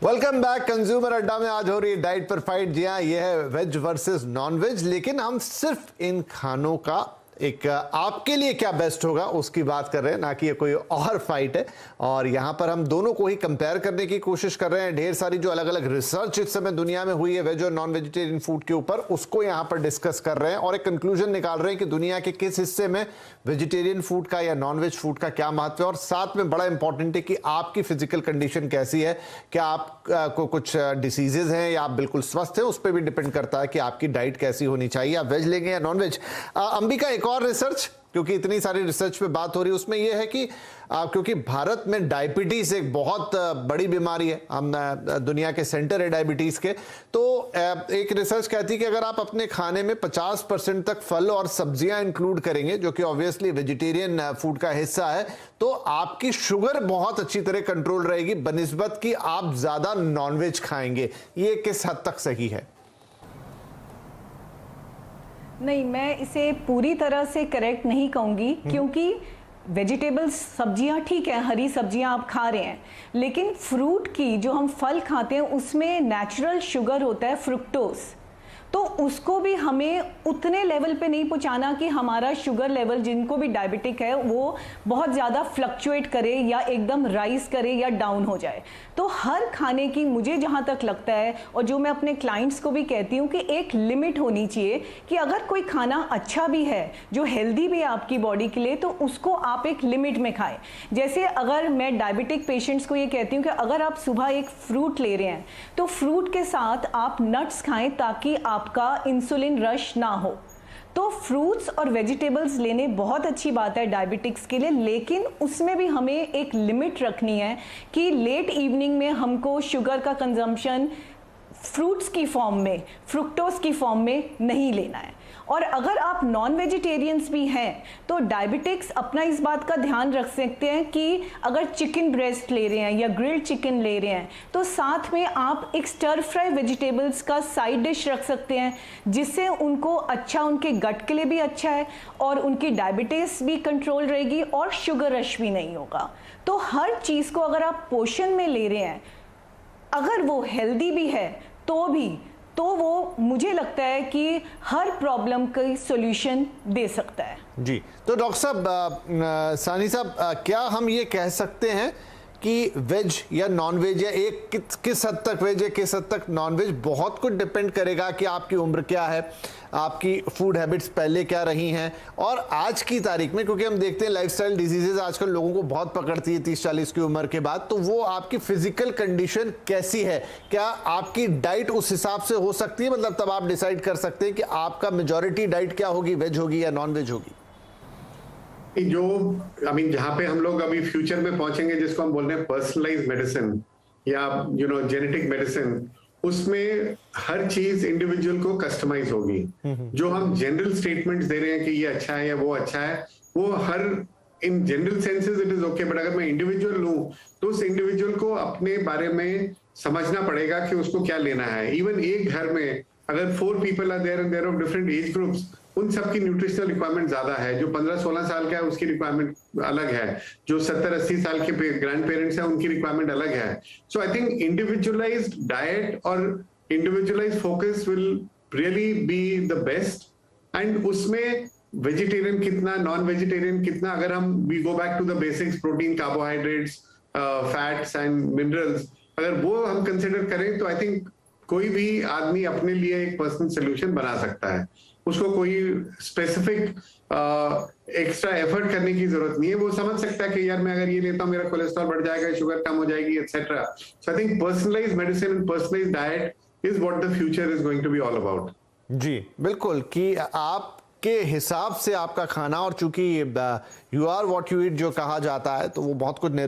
Welcome back consumer अड्डा में आज हो रही है डाइट पर फाइट। जी हाँ, ये है वेज वर्सेस नॉन वेज, लेकिन हम सिर्फ इन खानों का एक आपके लिए क्या बेस्ट होगा उसकी बात कर रहे हैं, ना कि ये कोई और फाइट है। और यहाँ पर हम दोनों को ही कंपेयर करने की कोशिश कर रहे हैं। ढेर सारी जो अलग अलग रिसर्च इस समय दुनिया में हुई है वेज और नॉन वेजिटेरियन फूड के ऊपर, उसको यहाँ पर डिस्कस कर रहे हैं और एक कंक्लूजन निकाल रहे हैं कि दुनिया के किस हिस्से में वेजिटेरियन फूड का या नॉन वेज फूड का क्या महत्व है। और साथ में बड़ा इंपॉर्टेंट है कि आपकी फिजिकल कंडीशन कैसी है, क्या आपको कुछ डिसीजेज हैं या आप बिल्कुल स्वस्थ हैं, उस पर भी डिपेंड करता है कि आपकी डाइट कैसी होनी चाहिए, आप वेज लेंगे या नॉन वेज। अंबिका, एक और रिसर्च, क्योंकि इतनी सारी रिसर्च पे बात हो रही है, उसमें यह है कि क्योंकि भारत में डायबिटीज एक बहुत बड़ी बीमारी है, हम दुनिया के सेंटर है डायबिटीज के, तो एक रिसर्च कहती है कि अगर आप अपने खाने में 50% तक फल और सब्जियां इंक्लूड करेंगे, जो कि ऑब्वियसली वेजिटेरियन फूड का हिस्सा है, तो आपकी शुगर बहुत अच्छी तरह कंट्रोल रहेगी बनिस्बत कि आप ज्यादा नॉनवेज खाएंगे। ये किस हद तक सही है? नहीं, मैं इसे पूरी तरह से करेक्ट नहीं कहूँगी, क्योंकि वेजिटेबल्स, सब्जियां ठीक है, हरी सब्जियां आप खा रहे हैं, लेकिन फ्रूट की जो हम फल खाते हैं उसमें नेचुरल शुगर होता है फ्रुक्टोज, तो उसको भी हमें उतने लेवल पे नहीं पहुंचाना कि हमारा शुगर लेवल, जिनको भी डायबिटिक है, वो बहुत ज़्यादा फ्लक्चुएट करे या एकदम राइज करे या डाउन हो जाए। तो हर खाने की, मुझे जहाँ तक लगता है और जो मैं अपने क्लाइंट्स को भी कहती हूँ, कि एक लिमिट होनी चाहिए कि अगर कोई खाना अच्छा भी है, जो हेल्दी भी है आपकी बॉडी के लिए, तो उसको आप एक लिमिट में खाएं। जैसे अगर मैं डायबिटिक पेशेंट्स को ये कहती हूँ कि अगर आप सुबह एक फ्रूट ले रहे हैं तो फ्रूट के साथ आप नट्स खाएं ताकि आपका इंसुलिन रश ना हो। तो फ्रूट्स और वेजिटेबल्स लेने बहुत अच्छी बात है डायबिटिक्स के लिए, लेकिन उसमें भी हमें एक लिमिट रखनी है कि लेट इवनिंग में हमको शुगर का कंजम्पशन फ्रूट्स की फॉर्म में, फ्रुक्टोज की फॉर्म में नहीं लेना है। और अगर आप नॉन वेजिटेरियंस भी हैं तो डायबिटिक्स अपना इस बात का ध्यान रख सकते हैं कि अगर चिकन ब्रेस्ट ले रहे हैं या ग्रिल्ड चिकन ले रहे हैं तो साथ में आप एक स्टर फ्राई वेजिटेबल्स का साइड डिश रख सकते हैं, जिससे उनको अच्छा, उनके गट के लिए भी अच्छा है और उनकी डायबिटीज भी कंट्रोल रहेगी और शुगर रश भी नहीं होगा। तो हर चीज़ को अगर आप पोर्शन में ले रहे हैं, अगर वो हेल्दी भी है तो वो मुझे लगता है कि हर प्रॉब्लम का सॉल्यूशन दे सकता है। जी, तो डॉक्टर साहब, सानी साहब, क्या हम ये कह सकते हैं कि वेज या नॉन वेज, या एक किस हद तक वेज है, किस हद तक नॉन वेज, बहुत कुछ डिपेंड करेगा कि आपकी उम्र क्या है, आपकी फूड हैबिट्स पहले क्या रही हैं, और आज की तारीख में, क्योंकि हम देखते हैं लाइफस्टाइल डिजीजेज आजकल लोगों को बहुत पकड़ती है 30-40 की उम्र के बाद, तो वो आपकी फिजिकल कंडीशन कैसी है, क्या आपकी डाइट उस हिसाब से हो सकती है, मतलब तब आप डिसाइड कर सकते हैं कि आपका मेजॉरिटी डाइट क्या होगी, वेज होगी या नॉन वेज होगी? जो जहाँ पे हम लोग अभी फ्यूचर में पहुंचेंगे, जिसको हम बोल रहे हैं पर्सनलाइज्ड मेडिसिन या जेनेटिक मेडिसिन, उसमें हर चीज इंडिविजुअल को कस्टमाइज होगी। जो हम जनरल स्टेटमेंट्स दे रहे हैं कि ये अच्छा है या वो अच्छा है, वो हर in general senses it is okay, but अगर मैं इंडिविजुअल लूं तो उस इंडिविजुअल को अपने बारे में समझना पड़ेगा कि उसको क्या लेना है। इवन एक घर में अगर 4 people are there and there of different age groups, उन सबकी न्यूट्रिशनल रिक्वायरमेंट ज्यादा है। जो 15-16 साल का है उसकी रिक्वायरमेंट अलग है, जो 70-80 साल के ग्रैंड पेरेंट्स हैं उनकी रिक्वायरमेंट अलग है। So I think individualised diet और individualised focus will really be the best. And उसमें वेजिटेरियन कितना, नॉन वेजिटेरियन कितना, अगर हम we go back to the basics, protein, carbohydrates, fats and minerals, अगर वो हम कंसिडर करें तो आई थिंक कोई भी आदमी अपने लिए एक पर्सनल सोल्यूशन बना सकता है। उसको कोई स्पेसिफिक एक्स्ट्रा एफर्ट करने की जरूरत नहीं है। वो समझ सकता है कि यार मैं अगर ये लेता हूँ मेरा कोलेस्ट्रॉल बढ़ जाएगा, शुगर कम हो जाएगी, et cetera. So I think personalised medicine and personalised diet is what the future is going to be all about. जी बिल्कुल, कि आपके हिसाब से आपका खाना, और चूंकि you are what you eat जो कहा जाता है, तो वो बहुत कुछ निर्भर